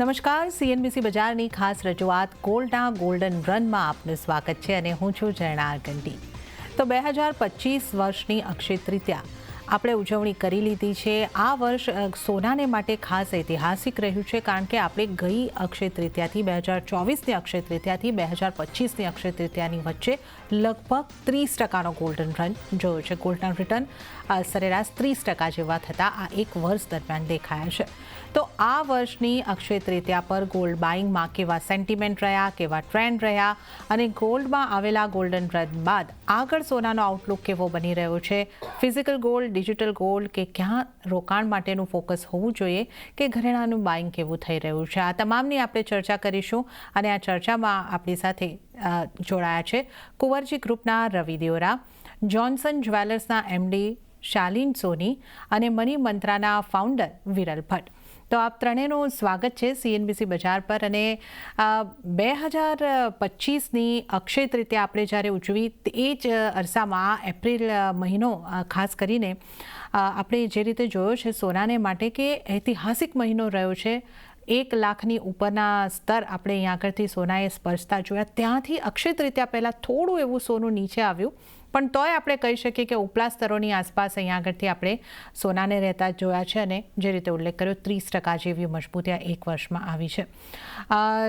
નમસ્કાર, સીએનબીસી બજારની ખાસ રજૂઆત ગોલ્ડના ગોલ્ડન રનમાં આપનું સ્વાગત છે અને હું છું જયનાર ગંટી. તો 2025 વર્ષની અક્ષય તૃતીયા આપણે ઉજવણી કરી લીધી છે. આ વર્ષ સોનાને માટે ખાસ ઐતિહાસિક રહ્યું છે, કારણ કે આપણે ગઈ અક્ષય તૃતીયાથી 2024ની અક્ષય તૃતીયાથી 2025ની અક્ષય તૃતીયાની વચ્ચે લગભગ 30%નો ગોલ્ડન રન જોયો છે. ગોલ્ડના રિટર્ન સરેરાશ 30% જેવા થતાં આ એક વર્ષ દરમિયાન દેખાયા છે. તો આ વર્ષની અક્ષય તૃતીયા પર ગોલ્ડ બાઇંગમાં કેવા સેન્ટિમેન્ટ રહ્યા, કેવા ટ્રેન્ડ રહ્યા અને ગોલ્ડમાં આવેલા ગોલ્ડન રન બાદ આગળ સોનાનો આઉટલુક કેવો બની રહ્યો છે, ફિઝિકલ ગોલ્ડ, ડિજિટલ ગોલ્ડ કે ક્યાં રોકાણ માટેનું ફોકસ હોવું જોઈએ કે ઘરેણાનું બાઇંગ કેવું થઈ રહ્યું છે, આ તમામની આપણે ચર્ચા કરીશું. અને આ ચર્ચામાં આપણી સાથે જોડાયા છે કુંવરજી ગ્રુપના રવિ દેઓરા, જોન્સન જ્વેલર્સના એમડી શાલિન સોની અને મની મંત્રાના ફાઉન્ડર વિરલ ભટ્ટ. તો આપ ત્રણેયનું સ્વાગત છે સીએનબીસી બજાર પર. અને 2025ની અક્ષય તૃતીયા આપણે જ્યારે ઉજવી એ જ અરસામાં એપ્રિલ મહિનો ખાસ કરીને આપણે જે રીતે જોયો છે સોનાને માટે કે ઐતિહાસિક મહિનો રહ્યો છે. 1 લાખની ઉપરના સ્તર આપણે અહીંયા આગળથી સોનાએ સ્પર્શતા જોયા. ત્યાંથી અક્ષય તૃતીયા પહેલાં થોડું એવું સોનું નીચે આવ્યું, પણ તોય આપણે કહી શકીએ કે ઉપલા સ્તરોની આસપાસ અહીંયા આગળથી આપણે સોનાને રહેતા જોયા છે. અને જે રીતે ઉલ્લેખ કર્યો 30% જેવી મજબૂતી આ એક વર્ષમાં આવી છે.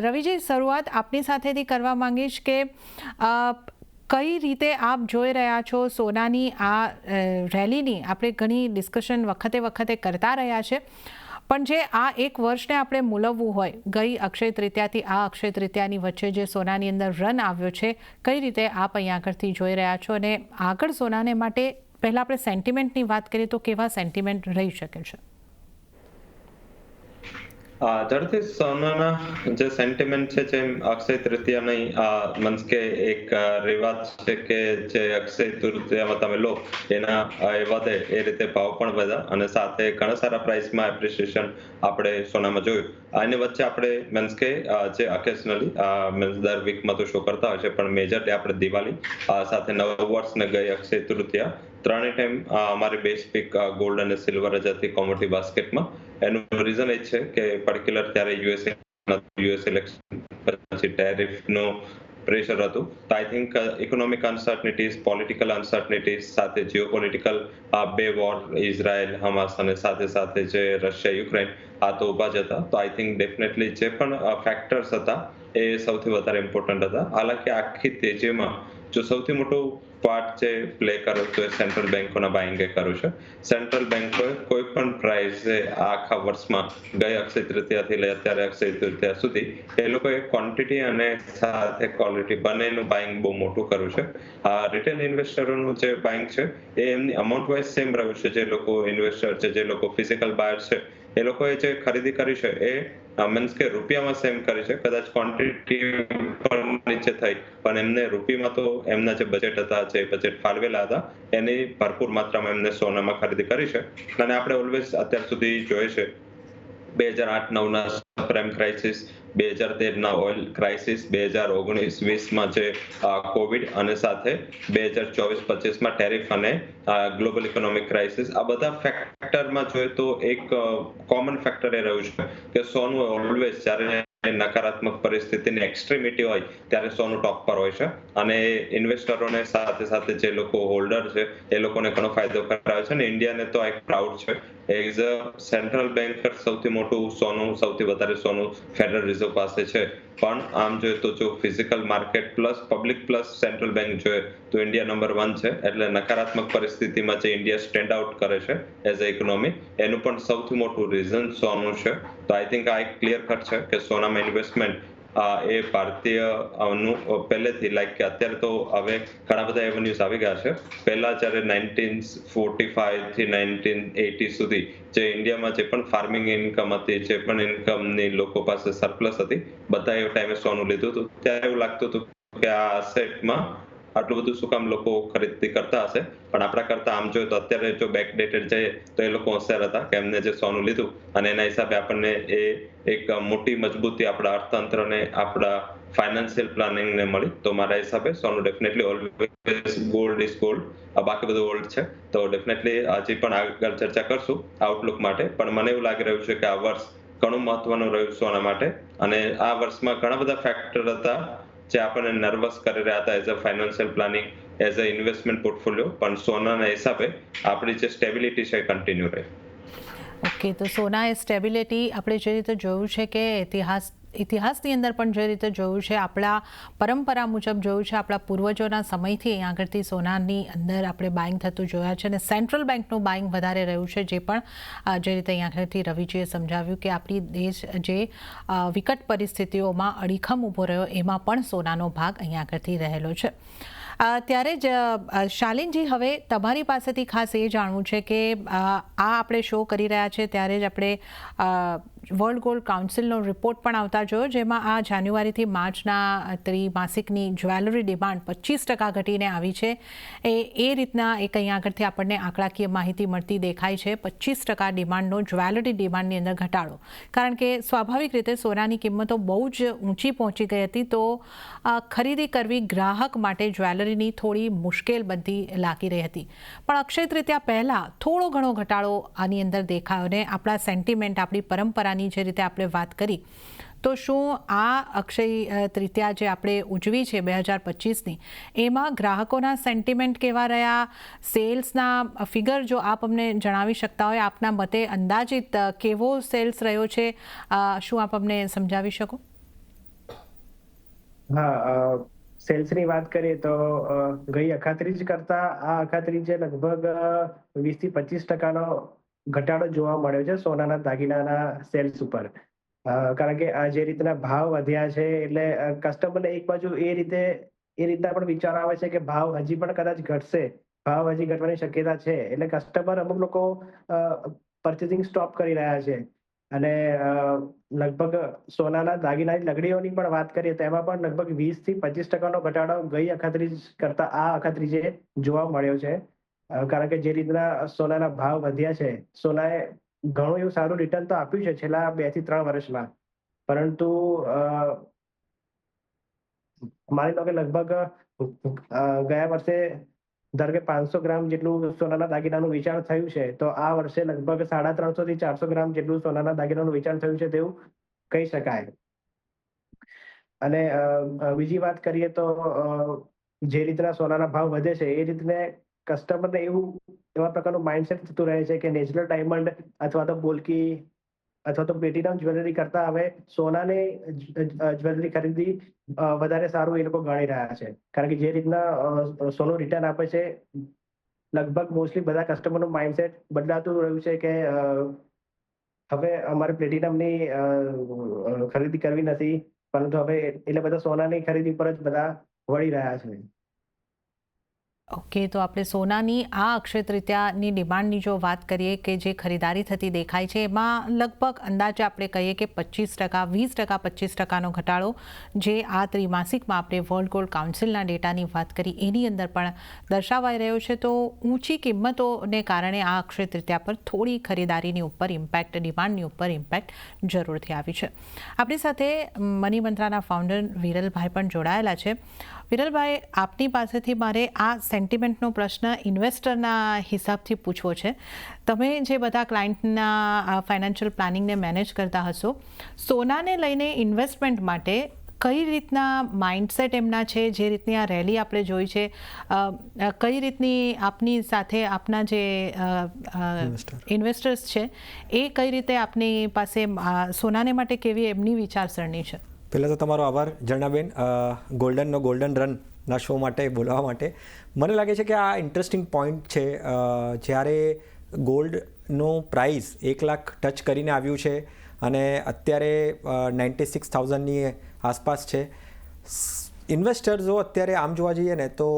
રવિજી, શરૂઆત આપની સાથેથી કરવા માંગીશ કે કઈ રીતે આપ જોઈ રહ્યા છો સોનાની આ રેલીની? આપણે ઘણી ડિસ્કશન વખતે કરતા રહ્યા છે, પણ જે આ એક વર્ષને આપણે મૂલવવું હોય, ગઈ અક્ષય તૃતીયાથી આ અક્ષય તૃતીયાની વચ્ચે જે સોનાની અંદર રન આવ્યો છે, કઈ રીતે આપ અહીંયા આગળથી જોઈ રહ્યા છો? અને આગળ સોનાને માટે પહેલાં આપણે સેન્ટિમેન્ટની વાત કરીએ તો કેવા સેન્ટિમેન્ટ રહી શકે છે? ઝડપથી સોનાના જે સેન્ટિમેન્ટ છે, જેમ અક્ષય તૃતીયાની મીન્સ કે એક રિવાજ છે કે જે અક્ષય તૃતીયામાં તમે લો એના એ વધે, એ રીતે ભાવ પણ વધ્યા અને સાથે ઘણા સારા પ્રાઇસમાં એપ્રિસિએશન આપણે સોનામાં જોયું. આની વચ્ચે આપણે મીન્સ કે જે ઓકેશનલી મીન્સ દર વીકમાં તો શો કરતા હોય છે, પણ મેજરલી આપણે દિવાળી સાથે નવ વર્ષ ને ગઈ અક્ષય તૃતીયા ત્રણેય ટાઈમ અમારી બેઝ પીક ગોલ્ડ અને સિલ્વર જ હતી કોમોડિટી બાસ્કેટમાં. એનું રીઝન એ છે કે પર્ટિક્યુલર ત્યારે યુએસ ઇલેક્શન પછી ટેરિફનું પ્રેશર હતું. તો I think economic uncertainties, political uncertainties સાથે જીઓપોલિટિકલ બે વોર, ઇઝરાયલ, હમાસ અને સાથે જે રશિયા યુક્રેન, આ તો ઊભા જ હતા. તો આઈ થિંક ડેફિનેટલી જે પણ ફેક્ટર્સ હતા એ સૌથી વધારે ઇમ્પોર્ટન્ટ હતા. હાલાકી આખી તેજીમાં જો સૌથી મોટું પાર્ટ જે પ્લે કર્યો તો એ સેન્ટ્રલ બેન્કોના બાઇંગે કર્યું છે. સેન્ટ્રલ બેન્કોએ કોઈ પણ પ્રાઇસે આખા વર્ષમાં ગઈ અક્ષય તૃતીયાથી લઈ અત્યારે અક્ષય તૃતીયા સુધી એ લોકોએ ક્વોન્ટિટી અને સાથે ક્વોલિટી બંનેનું બાઇંગ બહુ મોટું કર્યું છે. રિટેલ ઇન્વેસ્ટરોનું જે બાઇંગ છે એ એમની અમાઉન્ટ વાઇઝ સેમ રહ્યું છે. જે લોકો ઇન્વેસ્ટર છે, જે લોકો ફિઝિકલ બાયર છે, એ લોકોએ જે ખરીદી કરી છે એ મીન્સ કે રૂપિયામાં સેમ કરી છે. કદાચ ક્વોન્ટિટી પણ નીચે થઈ, પણ એમને રૂપિયામાં તો એમના જે બજેટ હતા, જે બજેટ ફાળવેલા હતા, એની ભરપૂર માત્રામાં એમને સોનામાં ખરીદી કરી છે. અને આપણે ઓલવેઝ અત્યાર સુધી જોઈએ છે 2008-9ના સબપ્રાઇમ ક્રાઇસિસ, 2013ના ઓઇલ ક્રાઇસિસ, 2019-20માં જે કોવિડ અને સાથે 2024-25માં ટેરિફ અને ગ્લોબલ ઇકોનોમિક ક્રાઇસિસ, આ બધા ફેક્ટરમાં જોઈએ તો એક કોમન ફેક્ટર એ રહ્યું છે કે સોનું ઓલવેઝ જ્યારે નકારાત્મક પરિસ્થિતિની એક્સ્ટ્રીમિટી હોય ત્યારે સોનું ટોપ પર હોય છે. અને ઇન્વેસ્ટરોને સાથે જે લોકો હોલ્ડર છે એ લોકોને ઘણો ફાયદો કરાવે છે. અને ઇન્ડિયાને તો એક પ્રાઉડ છે એઝ અ સેન્ટ્રલ બેન્કર સૌથી મોટું સોનું, સૌથી વધારે સોનું ફેડરલ રિઝર્વ પાસે છે. પણ આમ જોઈએ તો જો physical market plus public plus central bank જોઈએ તો ઇન્ડિયા નંબર 1 છે. એટલે નકારાત્મક પરિસ્થિતિમાં જે ઇન્ડિયા સ્ટેન્ડ આઉટ કરે છે એઝ અ ઇકોનોમી, એનું પણ સૌથી મોટું રીઝન સોનું છે. તો આઈ થિંક આ એક ક્લિયર કટ છે કે સોનામાં ઇન્વેસ્ટમેન્ટ એ ભારતીયનું પહેલેથી લાઈક કે અત્યારે તો હવે ઘણા બધા એવન્યુઝ આવી ગયા છે. પહેલા જ્યારે 1945 થી 1980 સુધી જે ઇન્ડિયામાં જે પણ ફાર્મિંગ ઇન્કમ હતી, જે પણ ઇન્કમની લોકો પાસે સરપ્લસ હતી, બધા એ ટાઈમે સોનું લીધું હતું. ત્યારે એવું લાગતું હતું કે આ અસેટમાં આટલું બધું શું કામ લોકો ખરીદી કરતા હશે. પણ આપણા કરતા આમ જોઈએ તો અત્યારે જો બેકડેટેડ જઈએ તો એ લોકો હોશિયાર હતા કે એમને જે સોનું લીધું અને એના હિસાબે આપણને એ એક મોટી મજબૂતી આપણા અર્થતંત્રને, આપણા ફાઇનાન્શિયલ પ્લાનિંગને મળી. તો મારા હિસાબે સોનું definitely always gold is gold. બાકી બધું ઓલ્ડ છે. તો ડેફિનેટલી હજી પણ આગળ ચર્ચા કરશું આઉટલુક માટે. પણ મને એવું લાગી રહ્યું છે કે આ વર્ષ ઘણું મહત્વનું રહ્યું સોના માટે. અને આ વર્ષમાં ઘણા બધા ફેક્ટર હતા જે આપણને નર્વસ કરી રહ્યા હતા as a financial planning, as a investment portfolio. પણ સોનાના હિસાબે આપણી જે સ્ટેબિલિટી છે એ કન્ટિન્યુ રહી. ઓકે, તો સોનાએ સ્ટેબિલિટી આપણે જે રીતે જોયું છે કે ઇતિહાસની અંદર પણ જે રીતે જોયું છે, આપણા પરંપરા મુજબ જોયું છે, આપણા પૂર્વજોના સમયથી અહીં આગળથી સોનાની અંદર આપણે બાઇંગ થતું જોયા છે અને સેન્ટ્રલ બેંકનું બાઇંગ વધારે રહ્યું છે. જે પણ જે રીતે અહીં આગળથી રવિજીએ સમજાવ્યું કે આપણી દેશ જે વિકટ પરિસ્થિતિઓમાં અડીખમ ઊભો રહ્યો એમાં પણ સોનાનો ભાગ અહીં આગળથી રહેલો છે. ત્યારે જ શાલિનજી, હવે તમારી પાસેથી ખાસ એ જાણવું છે કે આ આપણે શો કરી રહ્યા છે ત્યારે જ આપણે વર્લ્ડ ગોલ્ડ કાઉન્સિલનો રિપોર્ટ પણ આવતા જોયો, જેમાં આ જાન્યુઆરીથી માર્ચના ત્રિમાસિકની જ્વેલરી ડિમાન્ડ 25% ઘટીને આવી છે. એ રીતના એક અહીં આગળથી આપણને આંકડાકીય માહિતી મળતી દેખાય છે. 25% ડિમાન્ડનો જ્વેલરી ડિમાન્ડની અંદર ઘટાડો, કારણ કે સ્વાભાવિક રીતે સોનાની કિંમતો બહુ જ ઊંચી પહોંચી ગઈ હતી, તો ખરીદી કરવી ગ્રાહક માટે જ્વેલરીની થોડી મુશ્કેલ બનતી લાગી રહી હતી. પણ અક્ષય તૃતીયા પહેલાં થોડો ઘણો ઘટાડો આની અંદર દેખાયો ને આપણા સેન્ટિમેન્ટ, આપણી પરંપરાની જે રીતે આપણે વાત કરી, તો શું આ અક્ષય તૃતીયા જે આપણે ઉજવી છે 2025ની, એમાં ગ્રાહકોના સેન્ટિમેન્ટ કેવા રહ્યા? સેલ્સના ફિગર જો આપ અમને જણાવી શકતા હોય, આપના મતે અંદાજિત કેવો સેલ્સ રહ્યો છે, શું આપ અમને સમજાવી શકો? હા, સેલ્સની વાત કરીએ તો ગઈ અખાત્રીજ કરતા આ અખાત્રીજે લગભગ 20-25% ઘટાડો જોવા મળ્યો છે સોનાના દાગીનાના સેલ્સ ઉપર. કારણ કે આ જે રીતના ભાવ વધ્યા છે એટલે કસ્ટમરને એક બાજુ એ રીતના પણ વિચાર આવે છે કે ભાવ હજી પણ કદાચ ઘટશે, ભાવ હજી ઘટવાની શક્યતા છે, એટલે કસ્ટમર અમુક લોકો પરચેસિંગ સ્ટોપ કરી રહ્યા છે. અને લગભગ સોનાના દાગીનાની લગડીઓની પણ વાત કરીએ તો એમાં પણ લગભગ 20-25% ઘટાડો ગઈ અખાત્રીજ કરતા આ અખાત્રીજે જોવા મળ્યો છે. કારણ કે જે રીતના સોનાના ભાવ વધ્યા છે, સોનાએ ઘણું એવું સારું રિટર્ન તો આપ્યું છે છેલ્લા 2 થી 3 વર્ષમાં, પરંતુ માની લો કે લગભગ ગયા વર્ષે ધારો કે 500 ગ્રામ જેટલું સોનાના દાગીનાનું વેચાણ થયું છે, તો આ વર્ષે લગભગ 350 થી 400 ગ્રામ જેટલું સોનાના દાગીનાનું વેચાણ થયું છે તેવું કહી શકાય. અને બીજી વાત કરીએ તો જે રીતના સોનાના ભાવ વધે છે એ રીતને કસ્ટમરને એવા પ્રકારનું માઇન્ડસેટ થતું રહે છે કે નેચરલ ડાયમંડ અથવા તો બોલ્કી અથવા તો પ્લેટિનમ જ્વેલરી કરતા હવે સોનાની જ્વેલરી ખરીદી વધારે સારું એ લોકો ગણી રહ્યા છે. કારણ કે જે રીતના સોનું રિટર્ન આપે છે, લગભગ મોસ્ટલી બધા કસ્ટમરનું માઇન્ડસેટ બદલાતું રહ્યું છે કે હવે અમારે પ્લેટિનમની ખરીદી કરવી નથી, પરંતુ હવે એટલે બધા સોનાની ખરીદી પર જ બધા વળી રહ્યા છે. ઓકે, તો આપણે સોનાની આ અક્ષય તૃતીયાની ડિમાન્ડની જો વાત કરીએ કે જે ખરીદારી થતી દેખાય છે, એમાં લગભગ અંદાજે આપણે કહીએ કે 25%, 20%, 25%નો ઘટાડો જે આ ત્રિમાસિકમાં આપણે વર્લ્ડ ગોલ્ડ કાઉન્સિલના ડેટાની વાત કરી એની અંદર પણ દર્શાવાઈ રહ્યો છે. તો ઊંચી કિંમતોને કારણે આ અક્ષય તૃતીયા પર થોડી ખરીદારીની ઉપર ઇમ્પેક્ટ, ડિમાન્ડની ઉપર ઇમ્પેક્ટ જરૂરથી આવી છે. આપણી સાથે મની મંત્રાના ફાઉન્ડર વિરલભાઈ પણ જોડાયેલા છે. વિરલભાઈ, આપની પાસેથી મારે આ સેન્ટિમેન્ટનો પ્રશ્ન ઇન્વેસ્ટરના હિસાબથી પૂછવો છે. તમે જે બધા ક્લાયન્ટના ફાઇનાન્શિયલ પ્લાનિંગને મેનેજ કરતા હશો, સોનાને લઈને ઇન્વેસ્ટમેન્ટ માટે કઈ રીતના માઇન્ડસેટ એમના છે? જે રીતની આ રેલી આપણે જોઈ છે, કઈ રીતની આપની સાથે આપના જે ઇન્વેસ્ટર્સ છે એ કઈ રીતે આપની પાસે સોનાને માટે કેવી એમની વિચારસરણી છે? પહેલાં તો તમારો આભાર ઝરણાબેન, ગોલ્ડન રનના શો માટે બોલવા માટે. મને લાગે છે કે આ ઇન્ટરેસ્ટિંગ પોઈન્ટ છે. જ્યારે ગોલ્ડનો પ્રાઇસ 1 લાખ ટચ કરીને આવ્યું છે અને અત્યારે 96,000ની આસપાસ છે. ઇન્વેસ્ટર્સો અત્યારે આમ જોવા જઈએ ને તો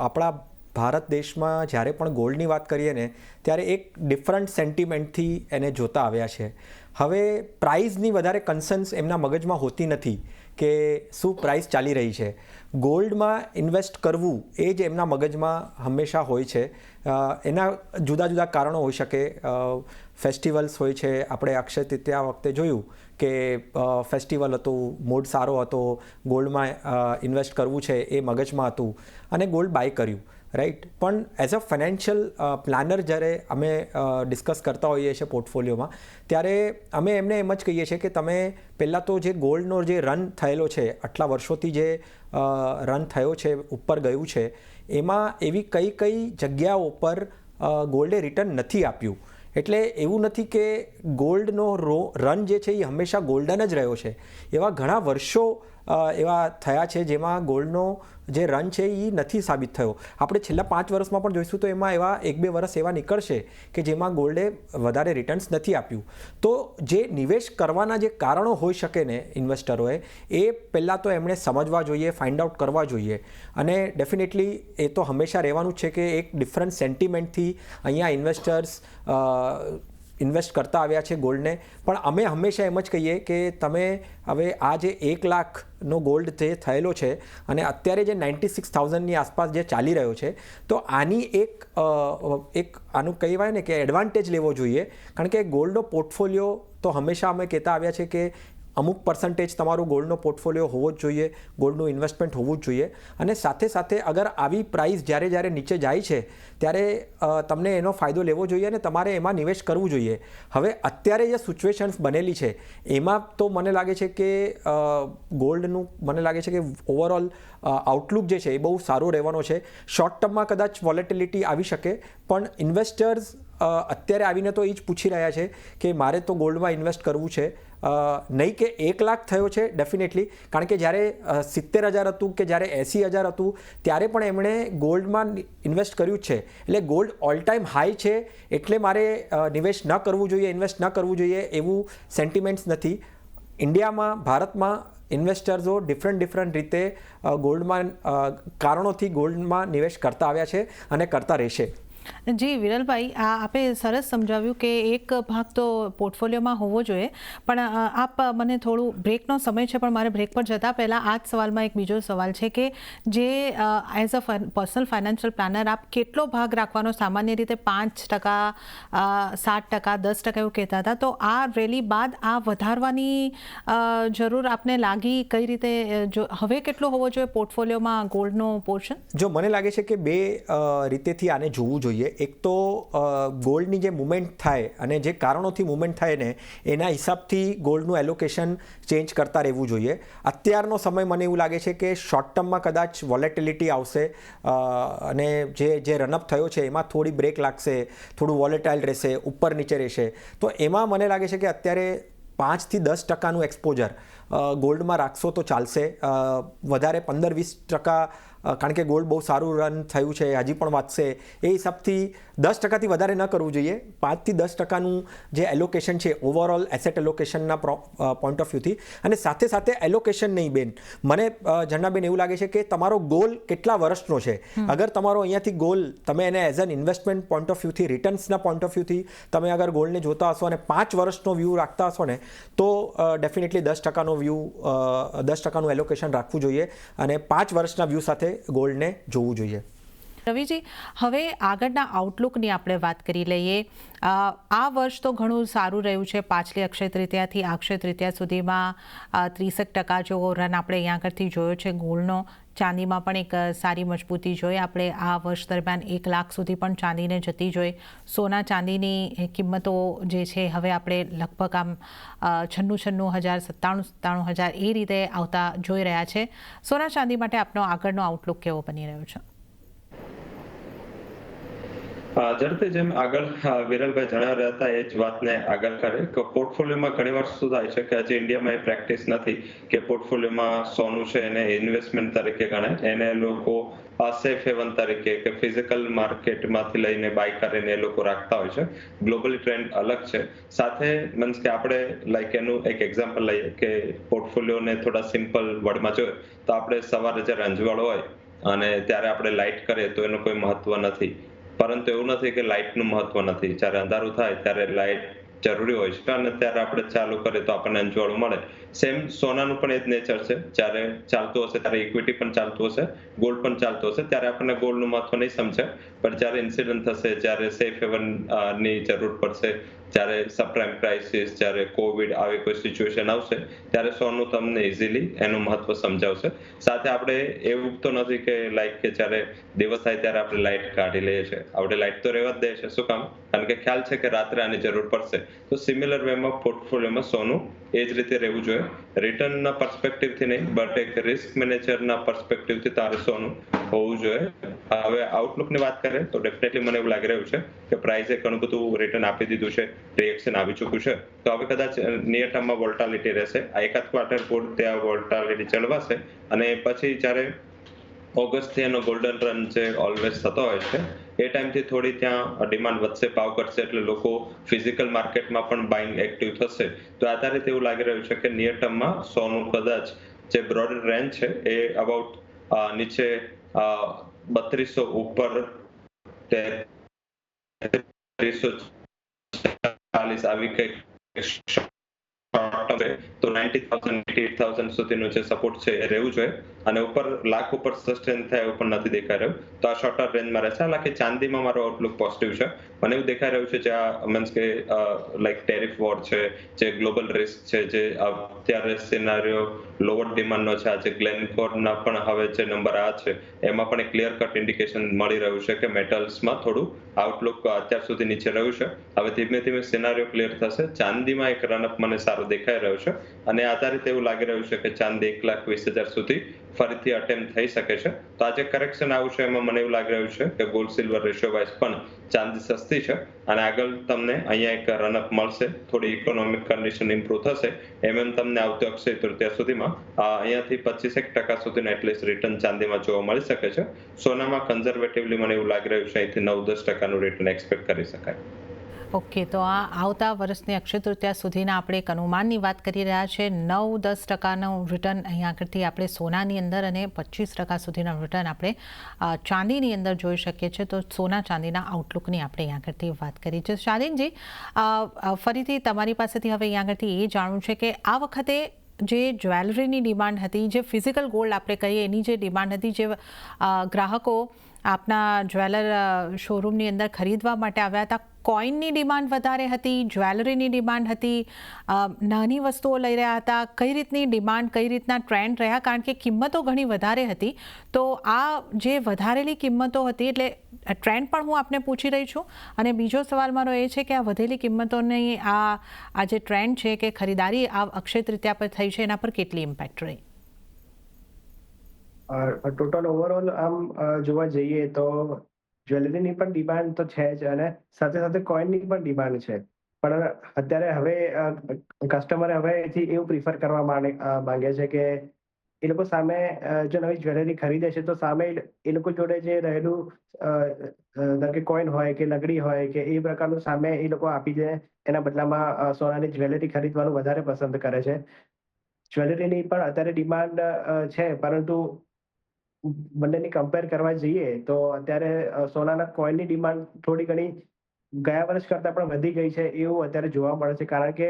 આપણા ભારત દેશમાં જ્યારે પણ ગોલ્ડની વાત કરીએ ને ત્યારે એક ડિફરન્ટ સેન્ટિમેન્ટથી એને જોતા આવ્યા છે. હવે પ્રાઇઝની વધારે કન્સર્ન્સ એમના મગજમાં હોતી નથી કે શું પ્રાઇસ ચાલી રહી છે. ગોલ્ડમાં ઇન્વેસ્ટ કરવું એ જ એમના મગજમાં હંમેશા હોય છે. એના જુદા જુદા કારણો હોઈ શકે. ફેસ્ટિવલ્સ હોય છે. આપણે અક્ષય તૃતીયા વખતે જોયું કે ફેસ્ટિવલ હતું, મૂડ સારો હતો, ગોલ્ડમાં ઇન્વેસ્ટ કરવું છે એ મગજમાં હતું અને ગોલ્ડ બાય કર્યું. રાઈટ. પણ એઝ અ ફાઇનાન્શિયલ પ્લાનર જ્યારે અમે ડિસ્કસ કરતા હોઈએ છીએ પોર્ટફોલિયોમાં, ત્યારે અમે એમને એમ જ કહીએ છીએ કે તમે પહેલાં તો જે ગોલ્ડનો જે રન થયેલો છે, આટલા વર્ષોથી જે રન થયો છે, ઉપર ગયું છે, એમાં એવી કઈ જગ્યાઓ પર ગોલ્ડે રિટર્ન નથી આપ્યું. એટલે એવું નથી કે ગોલ્ડનો રન જે છે એ હંમેશા ગોલ્ડન જ રહ્યો છે. એવા ઘણા વર્ષો એવા થયા છે જેમાં ગોલ્ડનો જે રન છે એ નથી સાબિત થયો. આપણે છેલ્લા 5 વર્ષમાં પણ જોઈશું તો એમાં એવા 1-2 વર્ષ એવા નીકળશે કે જેમાં ગોલ્ડે વધારે રિટર્ન્સ નથી આપ્યું. તો જે નિવેશ કરવાના જે કારણો હોઈ શકે ને ઇન્વેસ્ટરોએ, એ પહેલાં તો એમણે સમજવા જોઈએ, ફાઇન્ડ આઉટ કરવા જોઈએ. અને ડેફિનેટલી એ તો હંમેશા રહેવાનું જ છે કે એક ડિફરન્ટ સેન્ટિમેન્ટથી અહીંયા ઇન્વેસ્ટર્સ ઇન્વેસ્ટ કરતા આવ્યા છે ગોલ્ડને. પણ અમે હંમેશા એમ જ કહીએ કે તમે હવે આ જે 1 લાખનો ગોલ્ડ જે થયેલો છે અને અત્યારે જે 96,000ની આસપાસ જે ચાલી રહ્યો છે, તો આની એક આનું કહેવાય ને કે એડવાન્ટેજ લેવો જોઈએ. કારણ કે ગોલ્ડનો પોર્ટફોલિયો તો હંમેશા અમે કહેતા આવ્યા છે કે અમુક પર્સન્ટેજ તમારું ગોલ્ડનો પોર્ટફોલિયો હોવો જ જોઈએ, ગોલ્ડનું ઇન્વેસ્ટમેન્ટ હોવું જ જોઈએ. અને સાથે સાથે અગર આવી પ્રાઇસ જ્યારે નીચે જાય છે ત્યારે તમને એનો ફાયદો લેવો જોઈએ અને તમારે એમાં નિવેશ કરવું જોઈએ. હવે અત્યારે જે સિચ્યુએશન્સ બનેલી છે એમાં તો મને લાગે છે કે ગોલ્ડનું મને લાગે છે કે ઓવરઓલ આઉટલુક જે છે એ બહુ સારો રહેવાનો છે. શોર્ટ ટર્મમાં કદાચ વોલેટિલિટી આવી શકે, પણ ઇન્વેસ્ટર્સ અત્યારે આવીને તો એ જ પૂછી રહ્યા છે કે મારે તો ગોલ્ડમાં ઇન્વેસ્ટ કરવું છે. નહીં કે 1 લાખ થયો છે ડેફિનેટલી, કારણ કે જ્યારે 70,000 હતું કે જ્યારે 80,000 હતું ત્યારે પણ એમણે ગોલ્ડમાં ઇન્વેસ્ટ કર્યું જ છે. એટલે ગોલ્ડ ઓલ ટાઈમ હાઈ છે એટલે મારે નિવેશ ન કરવું જોઈએ, ઇન્વેસ્ટ ન કરવું જોઈએ એવું સેન્ટિમેન્ટ્સ નથી. ઇન્ડિયામાં, ભારતમાં ઇન્વેસ્ટર્સો ડિફરન્ટ રીતે ગોલ્ડમાં કારણોથી ગોલ્ડમાં નિવેશ કરતા આવ્યા છે અને કરતા રહેશે. જી વિરલભાઈ, આપે સરસ સમજાવ્યું કે એક ભાગ તો પોર્ટફોલિયોમાં હોવો જોઈએ, પણ આપ મને થોડું બ્રેકનો સમય છે, પણ મારે બ્રેક પર જતાં પહેલાં આ જ સવાલમાં એક બીજો સવાલ છે કે જે as a personal financial planner આપ કેટલો ભાગ રાખવાનો? સામાન્ય રીતે 5%, 7%, 10% એવું કહેતા હતા, તો આ રેલી બાદ આ વધારવાની જરૂર આપને લાગી? કઈ રીતે હવે કેટલો હોવો જોઈએ પોર્ટફોલિયોમાં ગોલ્ડનો પોર્શન? જો મને લાગે છે કે 2 રીતેથી આને જોવું જોઈએ. એક તો ગોલ્ડની જે મુવમેન્ટ થાય અને જે કારણોથી મુવમેન્ટ થાય ને એના હિસાબથી ગોલ્ડનું એલોકેશન ચેન્જ કરતા રહેવું જોઈએ. અત્યારનો સમય મને એવું લાગે છે કે શોર્ટ ટર્મમાં કદાચ વોલેટિલિટી આવશે અને જે રનઅપ થયો છે એમાં થોડી બ્રેક લાગશે, થોડું વોલેટાઇલ રહેશે, ઉપર નીચે રહેશે. તો એમાં મને લાગે છે કે અત્યારે 5-10% એક્સપોઝર ગોલ્ડમાં રાખશો તો ચાલશે. વધારે 15-20%, કારણ કે ગોલ્ડ બહુ સારું રન થયું છે, હજી પણ વધશે, એ હિસાબથી 10%થી વધારે ન કરવું જોઈએ. 5-10%નું જે એલોકેશન છે ઓવરઓલ એસેટ એલોકેશનના પોઈન્ટ ઓફ વ્યૂથી. અને સાથે સાથે એલોકેશન નહીં બેન, મને ઝરણાબેન એવું લાગે છે કે તમારો ગોલ કેટલા વર્ષનો છે. અગર તમારો અહીંયાથી ગોલ તમે એને as an investment point of વ્યૂથી, રિટર્ન્સના પોઈન્ટ ઓફ વ્યૂથી તમે અગર ગોલ્ડને જોતા હશો અને 5 વર્ષનો વ્યૂ રાખતા હશો ને, તો ડેફિનેટલી 10%નો વ્યૂ, 10%નું એલોકેશન રાખવું જોઈએ અને 5 વર્ષના વ્યૂ સાથે ગોલ્ડને જોવું જોઈએ. રવિજી, હવે આગળના આઉટલુકની આપણે વાત કરી લઈએ. આ વર્ષ તો ઘણું સારું રહ્યું છે. પાછલી અક્ષય તૃતીયાથી અક્ષય તૃતીયા સુધીમાં 30% જેવો રન આપણે અહીંયા આગળથી જોયો છે ગોલ્ડનો. ચાંદીમાં પણ એક સારી મજબૂતી જોઈ આપણે. આ વર્ષ દરમિયાન 1 લાખ સુધી પણ ચાંદીને જતી જોઈ. સોના ચાંદીની કિંમતો જે છે હવે આપણે લગભગ આમ 96,000, 97,000 એ રીતે આવતા જોઈ રહ્યા છે. સોના ચાંદી માટે આપનો આગળનો આઉટલુક કેવો બની રહ્યો છે? ઝડપથી જેમ આગળ વિરલભાઈ જણાવી રહ્યા હતા એ જ વાતને આગળ કરે કે પોર્ટફોલિયોમાં ઘણી વાર શું થાય છે કે હજી ઇન્ડિયામાં એ પ્રેક્ટિસ નથી કે પોર્ટફોલિયોમાં સોનું છે એને ઇન્વેસ્ટમેન્ટ તરીકે ગણે. એને લોકો સેફ હેવન તરીકે કે ફિઝિકલ માર્કેટમાંથી લઈને બાય કરીને એ લોકો રાખતા હોય છે. ગ્લોબલી ટ્રેન્ડ અલગ છે. સાથે મીન્સ કે આપણે લાઈક એનું એક એક્ઝામ્પલ લઈએ કે પોર્ટફોલિયોને થોડા સિમ્પલ વર્ડમાં જોઈએ તો આપણે સવારે જ્યારે અંજવાળો હોય અને ત્યારે આપણે લાઇટ કરીએ તો એનું કોઈ મહત્વ નથી. પરંતુ એવું નથી કે લાઇટનું મહત્વ નથી. જ્યારે અંધારું થાય ત્યારે લાઇટ જરૂરી હોય છે અને ત્યારે આપણે ચાલુ કરીએ તો આપણને અંજવાળું મળે. સેમ સોનાનું પણ એ જ નેચર છે. જ્યારે ચાલતું હશે ત્યારે ઇક્વિટી પણ ચાલતું હશે, ગોલ્ડ પણ ચાલતું હશે, ત્યારે આપણને ગોલ્ડનું મહત્વ નહીં સમજાય. પણ જ્યારે ઇન્સિડન્ટ થશે, જ્યારે સેફ હેવન ની જરૂર પડશે, જ્યારે સબપ્રાઇમ ક્રાઇસિસ, જ્યારે કોવિડ આવી કોઈ સિચ્યુએશન આવશે, ત્યારે સોનું તમને ઇઝીલી એનું મહત્વ સમજાવશે. સાથે આપણે એવું તો નથી કે કે જ્યારે દિવસ થાય ત્યારે આપણે લાઇટ કાઢી લઈએ છીએ. આપણે લાઇટ તો રહેવા જ દઈએ છીએ. શું કામ? કારણ કે ખ્યાલ છે કે રાત્રે આની જરૂર પડશે. તો સિમિલર વેમાં પોર્ટફોલિયોમાં સોનું એ જ રીતે રહેવું જોઈએ. રિટર્નના પર્સપેક્ટિવથી નહીં, બટ એક રિસ્ક મેનેજરના પર્સપેક્ટિવથી તારે સોનું હોવું જોઈએ. હવે આઉટલુકની વાત કરીએ તો ડેફિનેટલી મને એવું લાગી રહ્યું છે કે પ્રાઇસે ઘણું બધું રિટર્ન આપી દીધું છે, રિએક્શન આવી ચૂક્યું છે. તો હવે કદાચ નિયર ટર્મમાં વોલ્ટાલિટી રહેશે. આ એકાદ ક્વાર્ટર પૂરતી આ વોલ્ટાલિટી ચડવાશે અને પછી જ્યારે ઓગસ્ટથી એનો ગોલ્ડન રન જે ઓલવેઝ થતો હોય છે, એ ટાઈમથી થોડી ત્યાં ડિમાન્ડ વધશે, ભાવ ઘટશે, એટલે લોકો ફિઝિકલ માર્કેટમાં પણ બાઇંગ એક્ટિવ થશે. તો આધારિત એવું લાગી રહ્યું છે કે નિયર ટર્મમાં સોનું કદાચ જે બ્રોડર રેન્જ છે એ અબાઉટ નીચે 3200 ઉપર 340 આવી કંઈક તો 90,000 88,000 સુધીનું જે સપોર્ટ છે એ રહેવું જોઈએ અને ઉપર લાખ ઉપર સસ્ટેન થાય એવું પણ નથી દેખાઈ રહ્યું. તો આ શોર્ટ ટર્મ રેન્જમાં રહેશે. હાલાકી ચાંદીમાં મારો આઉટલુક પોઝિટિવ છે. મને એવું દેખાઈ રહ્યું છે જ્યાં મીન્સ કે ટેરિફ વોર છે, જે ગ્લોબલ રિસ્ક છે, જે અત્યારે સિનારીઓ લોઅર ડિમાન્ડનો છે, આજે ગ્લેનકોરના પણ હવે જે નંબર આ છે એમાં પણ એક ક્લિયર કટ ઇન્ડિકેશન મળી રહ્યું છે કે મેટલ્સમાં થોડું આઉટલુક અત્યાર સુધી નીચે રહ્યું છે. હવે ધીમે ધીમે સિનારીઓ ક્લિયર થશે. ચાંદીમાં એક રનઅપ મને સારો દેખાઈ રહ્યો છે અને આધારિત એવું લાગી રહ્યું છે કે ચાંદી 1,20,000 સુધી ફરીથી અટેમ્પ્ટ થઈ શકે છે. તો આજે કરેક્શન આવશે એમાં મને એવું લાગી રહ્યું છે કે ગોલ્ડ સિલ્વર રેશિયો વાઇઝ પણ ચાંદી સસ્તી છે અને આગળ તમને અહીંયા એક રનઅપ મળશે. થોડી ઇકોનોમિક કન્ડિશન ઇમ્પ્રુવ થશે એમ તમને આવતી અક્ષય તૃતીયા સુધીમાં અહીંયાથી 25% સુધીનું એટલીસ્ટ રિટર્ન ચાંદીમાં જોવા મળી શકે છે. સોનામાં કન્ઝર્વેટિવલી મને એવું લાગી રહ્યું છે અહીંથી 9-10% રિટર્ન એક્સપેક્ટ કરી શકાય. ઓકે, તો આ આવતા વર્ષની અક્ષય તૃતીયા સુધીના આપણે એક અનુમાનની વાત કરી રહ્યા છે. 9-10% રિટર્ન અહીં આગળથી આપણે સોનાની અંદર અને 25% સુધીના રિટર્ન આપણે ચાંદીની અંદર જોઈ શકીએ છીએ. તો સોના ચાંદીના આઉટલુકની આપણે અહીં આગળથી વાત કરી છે. શાલીનજી, ફરીથી તમારી પાસેથી હવે અહીં આગળથી એ જાણવું છે કે આ વખતે જે જ્વેલરીની ડિમાન્ડ હતી, જે ફિઝિકલ ગોલ્ડ આપણે કહીએ એની જે ડિમાન્ડ હતી, જે ગ્રાહકો આપના જ્વેલર શોરૂમની અંદર ખરીદવા માટે આવ્યા હતા, કોઈનની ડિમાન્ડ વધારે હતી, જ્વેલરીની ડિમાન્ડ હતી, નાની વસ્તુઓ લઈ રહ્યા હતા, કઈ રીતની ડિમાન્ડ, કઈ રીતના ટ્રેન્ડ રહ્યા? કારણ કે કિંમતો ઘણી વધારે હતી. તો આ જે વધારેલી કિંમતો હતી, એટલે ટ્રેન્ડ પણ હું આપને પૂછી રહી છું. અને બીજો સવાલ મારો એ છે કે આ વધેલી કિંમતોની આ જે ટ્રેન્ડ છે કે ખરીદારી આ અક્ષય તૃતીયા પર થઈ છે, એના પર કેટલી ઇમ્પેક્ટ રહી? ટોટલ ઓવરઓલ આમ જોવા જઈએ તો જ્વેલરીની પણ ડિમાન્ડ તો છે જ અને સાથે સાથે કોઈનની પણ ડિમાન્ડ છે. પણ અત્યારે હવે કસ્ટમરે હવે એથી એવું પ્રિફર કરવા માંગે છે કે એ લોકો સામે જો નવી જ્વેલરી ખરીદે છે તો સામે એ લોકો જોડે જે રહેલું કે કોઈન હોય કે લગડી હોય કે એ પ્રકારનું સામે એ લોકો આપી દે, એના બદલામાં સોનાની જ્વેલરી ખરીદવાનું વધારે પસંદ કરે છે. જ્વેલરીની પણ અત્યારે ડિમાન્ડ છે, પરંતુ બંનેની કમ્પેર કરવા જઈએ તો અત્યારે સોનાના કોઈનની ડિમાન્ડ થોડી ઘણી ગયા વર્ષ કરતાં પણ વધી ગઈ છે એવું અત્યારે જોવા મળે છે. કારણ કે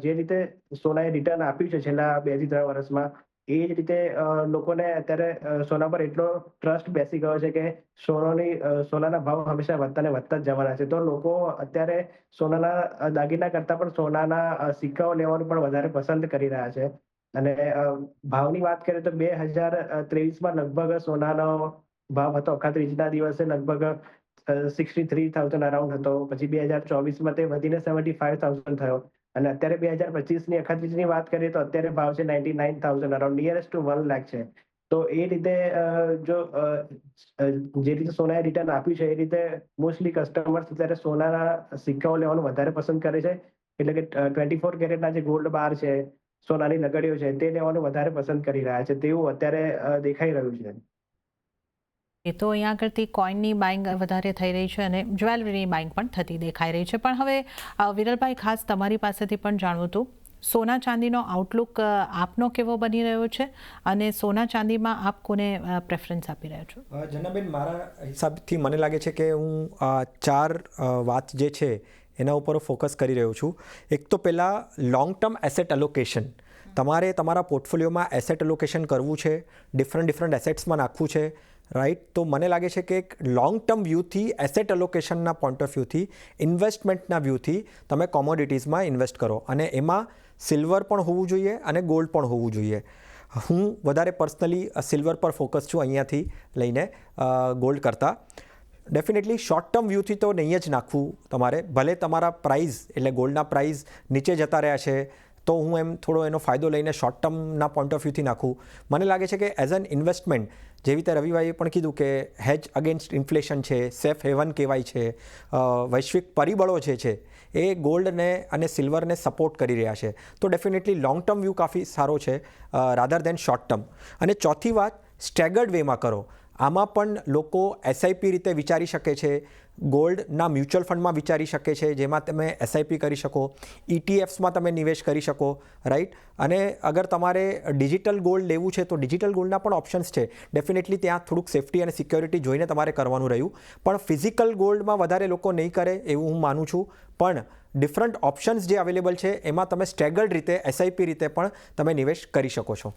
જે રીતે સોનાએ રિટર્ન આપ્યું છે છેલ્લા 2-3 વર્ષમાં, એ જ રીતે લોકોને અત્યારે સોના પર એટલો ટ્રસ્ટ બેસી ગયો છે કે સોનાના ભાવ હંમેશા વધતા ને વધતા જ જવાના છે. તો લોકો અત્યારે સોનાના દાગીના કરતાં પણ સોનાના સિક્કાઓ લેવાનું પણ વધારે પસંદ કરી રહ્યા છે. અને ભાવની વાત કરીએ તો 2023માં લગભગ સોનાનો ભાવ હતો અખાત્રીજના દિવસે લગભગ 63,000 અરાઉન્ડ હતો. પછી 2024માં તે વધીને 75,000 થયો અને અત્યારે 2025ની અખાત્રીજની વાત કરીએ તો અત્યારે ભાવ છે 99,000 અરાઉન્ડ, નિયરેસ્ટ ટુ 1 લાખ છે. તો એ રીતે જો જે રીતે સોનાએ રિટર્ન આપ્યું છે એ રીતે મોસ્ટલી કસ્ટમર્સ અત્યારે સોનાના સિક્કાઓ લેવાનું વધારે પસંદ કરે છે. એટલે કે 24 કેરેટના જે ગોલ્ડ બાર છે, સોનાની લગડીઓ છે, તે લેવાનું વધારે પસંદ કરી રહ્યા છે, તેવું અત્યારે દેખાઈ રહ્યું છે. એ તો અહીંયા આગળથી કોઈનની બાઇંગ વધારે થઈ રહી છે અને જ્વેલરીની બાઇંગ પણ થતી દેખાઈ રહી છે. પણ હવે વિરલભાઈ, ખાસ તમારી પાસેથી પણ જાણવું હતું, સોના ચાંદીનો આઉટલુક આપનો કેવો બની રહ્યો છે અને સોના ચાંદીમાં આપ કોને પ્રેફરન્સ આપી રહ્યા છો? જનાબેન, મારા હિસાબથી મને લાગે છે કે હું 4 વાત જે છે એના ઉપર ફોકસ કરી રહ્યો છું. એક તો પહેલાં લોંગ ટર્મ એસેટ એલોકેશન. તમારે તમારા પોર્ટફોલિયોમાં એસેટ એલોકેશન કરવું છે, ડિફરન્ટ એસેટ્સમાં નાખવું છે, રાઈટ. તો મને લાગે છે કે એક લોંગ ટર્મ વ્યૂથી, એસેટ એલોકેશનના પોઈન્ટ ઓફ વ્યૂથી, ઇન્વેસ્ટમેન્ટના વ્યૂથી તમે કોમોડિટીઝમાં ઇન્વેસ્ટ કરો, અને એમાં સિલ્વર પણ હોવું જોઈએ અને ગોલ્ડ પણ હોવું જોઈએ. હું વધારે પર્સનલી સિલ્વર પર ફોકસ છું અહીંયાથી લઈને ગોલ્ડ કરતાં. ડેફિનેટલી શોર્ટ ટર્મ વ્યૂથી તો નહીં જ નાખવું તમારે, ભલે તમારા પ્રાઇસ એટલે ગોલ્ડના પ્રાઇસ નીચે જતા રહ્યા છે તો હું એમ થોડો એનો ફાયદો લઈને શોર્ટ ટર્મના પોઈન્ટ ઓફ વ્યૂથી નાખું. મને લાગે છે કે એઝ એન ઇન્વેસ્ટમેન્ટ, જેવી રીતે રવિભાઈએ પણ કીધું કે હેજ અગેન્સ્ટ ઇન્ફ્લેશન છે, સેફ હેવન કહેવાય છે, વૈશ્વિક પરિબળો જે છે એ ગોલ્ડને અને સિલ્વરને સપોર્ટ કરી રહ્યા છે. તો ડેફિનેટલી લોંગ ટર્મ વ્યૂ કાફી સારો છે રાધર દેન શોર્ટ ટર્મ. અને ચોથી વાત, સ્ટેગર્ડ વેમાં કરો. આમાં પણ લોકો એસઆઈપી રીતે વિચારી શકે છે, ગોલ્ડના મ્યુચ્યુઅલ ફંડમાં વિચારી શકે છે, જેમાં તમે એસઆઈપી કરી શકો, ઇટીએફ્સમાં તમે નિવેશ કરી શકો, રાઈટ. અને અગર તમારે ડિજિટલ ગોલ્ડ લેવું છે તો ડિજિટલ ગોલ્ડના પણ ઓપ્શન્સ છે. ડેફિનેટલી ત્યાં થોડુંક સેફટી અને સિક્યોરિટી જોઈને તમારે કરવાનું રહ્યું, પણ ફિઝિકલ ગોલ્ડમાં વધારે લોકો નહીં કરે એવું હું માનું છું. પણ ડિફરન્ટ ઓપ્શન્સ જે અવેલેબલ છે એમાં તમે સ્ટેગર્ડ રીતે, એસઆઈપી રીતે પણ તમે નિવેશ કરી શકો છો.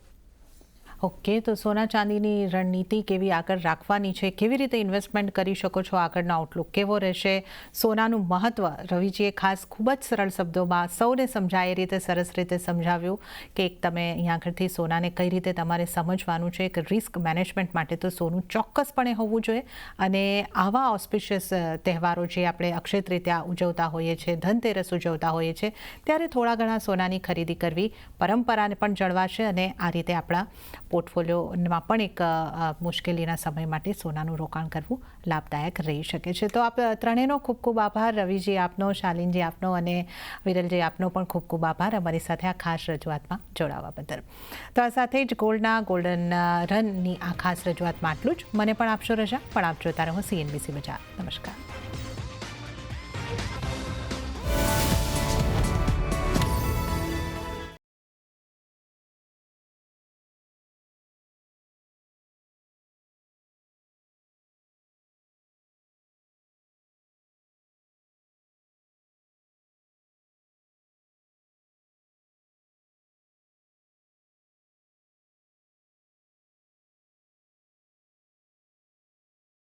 ઓકે, તો સોના ચાંદીની રણનીતિ કેવી આગળ રાખવાની છે, કેવી રીતે ઇન્વેસ્ટમેન્ટ કરી શકો છો, આગળનો આઉટલુક કેવો રહેશે, સોનાનું મહત્ત્વ રવિજીએ ખાસ ખૂબ જ સરળ શબ્દોમાં સૌને સમજાય એ રીતે સરસ રીતે સમજાવ્યું કે એક તમે અહીંયા આગળથી સોનાને કઈ રીતે તમારે સમજવાનું છે. એક રિસ્ક મેનેજમેન્ટ માટે તો સોનું ચોક્કસપણે હોવું જોઈએ. અને આવા ઓસ્પિશિયસ તહેવારો જે આપણે અક્ષય તૃતીયા ઉજવતા હોઈએ છીએ, ધનતેરસ ઉજવતા હોઈએ છીએ, ત્યારે થોડા ઘણા સોનાની ખરીદી કરવી પરંપરાને પણ જળવાશે અને આ રીતે આપણા પોર્ટફોલિયોમાં પણ એક મુશ્કેલીના સમય માટે સોનાનું રોકાણ કરવું લાભદાયક રહી શકે છે. તો આપ ત્રણેયનો ખૂબ ખૂબ આભાર. રવિજી આપનો, શાલિનજી આપનો અને વિરલજી આપનો પણ ખૂબ ખૂબ આભાર અમારી સાથે આ ખાસ રજૂઆતમાં જોડાવા બદલ. તો આ સાથે જ ગોલ્ડન રનની આ ખાસ રજૂઆતમાં આટલું જ. મને પણ આપશો રજા, પણ આપ જોતા રહો CNBC બજાર. નમસ્કાર.